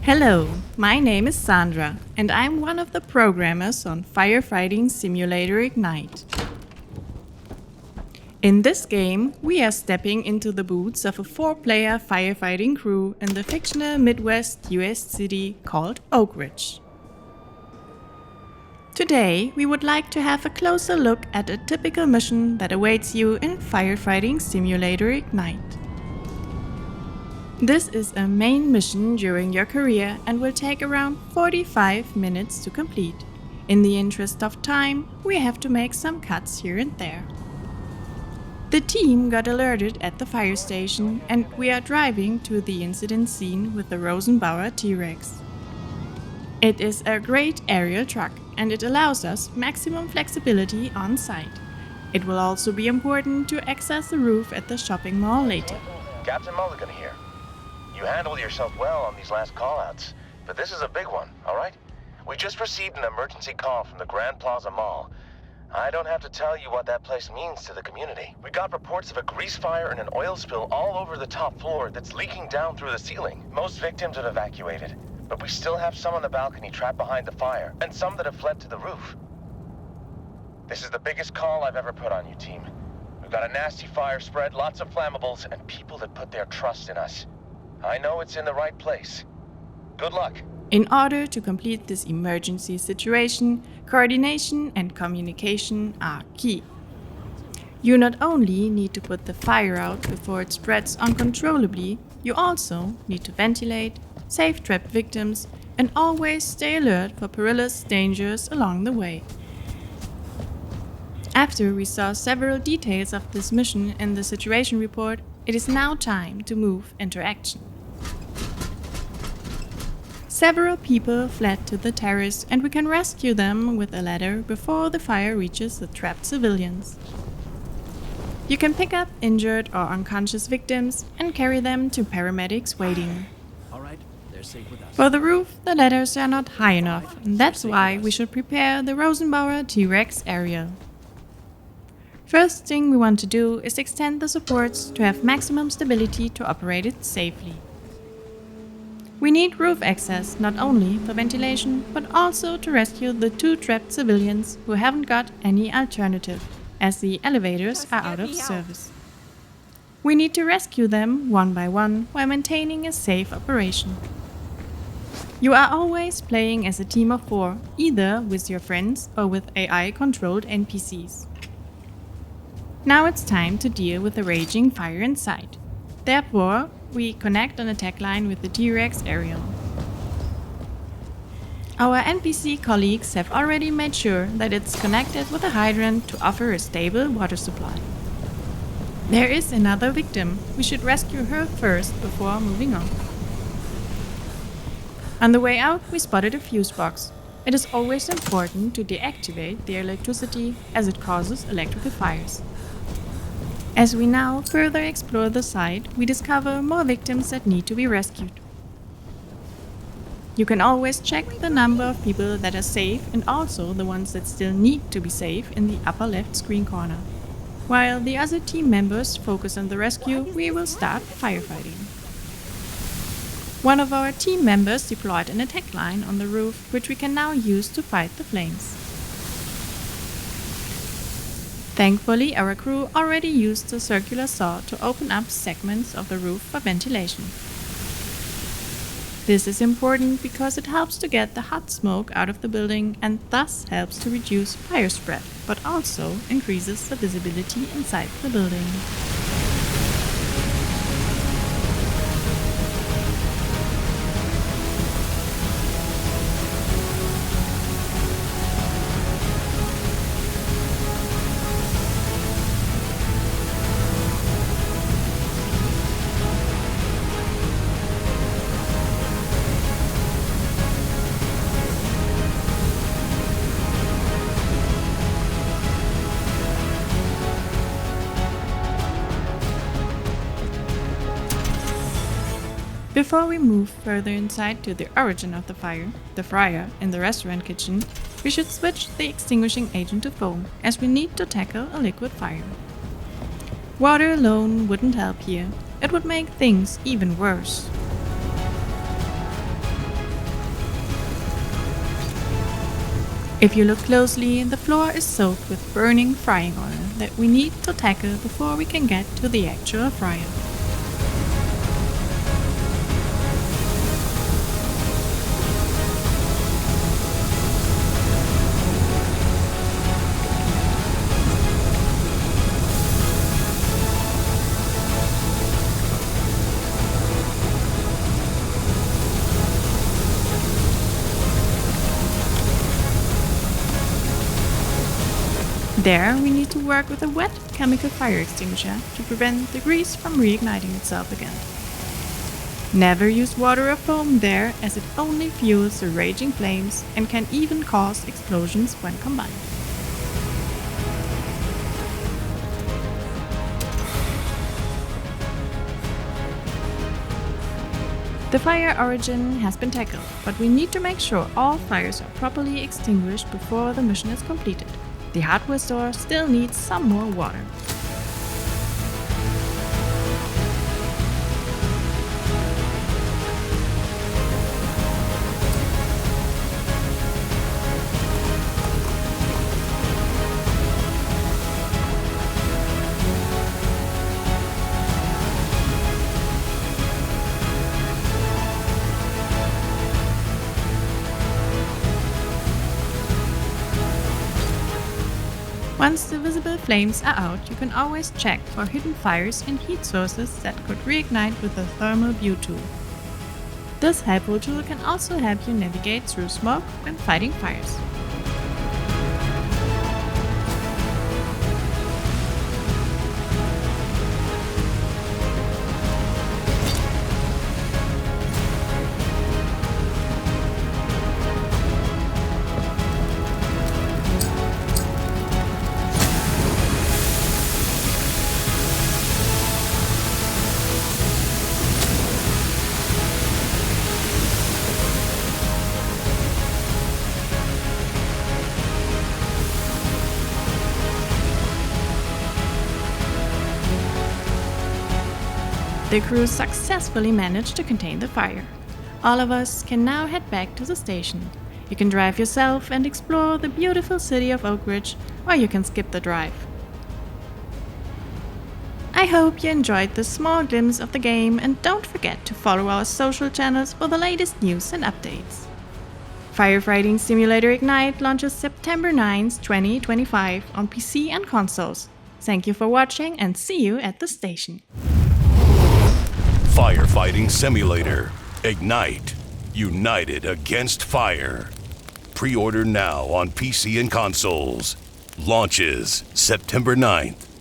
Hello, my name is Sandra, and I'm one of the programmers on Firefighting Simulator Ignite. In this game, we are stepping into the boots of a 4-player firefighting crew in the fictional Midwest US city called Oakridge. Today, we would like to have a closer look at a typical mission that awaits you in Firefighting Simulator Ignite. This is a main mission during your career and will take around 45 minutes to complete. In the interest of time, we have to make some cuts here and there. The team got alerted at the fire station and we are driving to the incident scene with the weltenbauer T-Rex. It is a great aerial truck and it allows us maximum flexibility on site. It will also be important to access the roof at the shopping mall later. Captain Mulligan here. You handled yourself well on these last call-outs, but this is a big one, all right? We just received an emergency call from the Grand Plaza Mall. I don't have to tell you what that place means to the community. We got reports of a grease fire and an oil spill all over the top floor that's leaking down through the ceiling. Most victims have evacuated, but we still have some on the balcony trapped behind the fire, and some that have fled to the roof. This is the biggest call I've ever put on you, team. We've got a nasty fire spread, lots of flammables, and people that put their trust in us. I know it's in the right place. Good luck. In order to complete this emergency situation, coordination and communication are key. You not only need to put the fire out before it spreads uncontrollably, you also need to ventilate, save trapped victims, and always stay alert for perilous dangers along the way. After we saw several details of this mission in the situation report, it is now time to move into action. Several people fled to the terrace and we can rescue them with a ladder before the fire reaches the trapped civilians. You can pick up injured or unconscious victims and carry them to paramedics waiting. All right, they're safe with us. For the roof, the ladders are not high enough, and that's why we should prepare the weltenbauer T-Rex area. First thing we want to do is extend the supports to have maximum stability to operate it safely. We need roof access not only for ventilation, but also to rescue the 2 trapped civilians who haven't got any alternative, as the elevators are out of service. We need to rescue them one by one while maintaining a safe operation. You are always playing as a team of 4, either with your friends or with AI-controlled NPCs. Now it's time to deal with the raging fire inside. Therefore, we connect an attack line with the T-Rex aerial. Our NPC colleagues have already made sure that it's connected with a hydrant to offer a stable water supply. There is another victim. We should rescue her first before moving on. On the way out, we spotted a fuse box. It is always important to deactivate the electricity as it causes electrical fires. As we now further explore the site, we discover more victims that need to be rescued. You can always check the number of people that are safe and also the ones that still need to be safe in the upper left screen corner. While the other team members focus on the rescue, we will start firefighting. One of our team members deployed an attack line on the roof, which we can now use to fight the flames. Thankfully, our crew already used the circular saw to open up segments of the roof for ventilation. This is important because it helps to get the hot smoke out of the building and thus helps to reduce fire spread, but also increases the visibility inside the building. Before we move further inside to the origin of the fryer in the restaurant kitchen, we should switch the extinguishing agent to foam, as we need to tackle a liquid fire. Water alone wouldn't help here, it would make things even worse. If you look closely, the floor is soaked with burning frying oil that we need to tackle before we can get to the actual fryer. There, we need to work with a wet chemical fire extinguisher to prevent the grease from reigniting itself again. Never use water or foam there, as it only fuels the raging flames and can even cause explosions when combined. The fire origin has been tackled, but we need to make sure all fires are properly extinguished before the mission is completed. The hardware store still needs some more water. Once the visible flames are out, you can always check for hidden fires and heat sources that could reignite with the thermal view tool. This helpful tool can also help you navigate through smoke when fighting fires. The crew successfully managed to contain the fire. All of us can now head back to the station. You can drive yourself and explore the beautiful city of Oakridge, or you can skip the drive. I hope you enjoyed this small glimpse of the game, and don't forget to follow our social channels for the latest news and updates. Firefighting Simulator Ignite launches September 9th, 2025 on PC and consoles. Thank you for watching and see you at the station. Firefighting Simulator. Ignite. United against fire. Pre-order now on PC and consoles. Launches September 9th.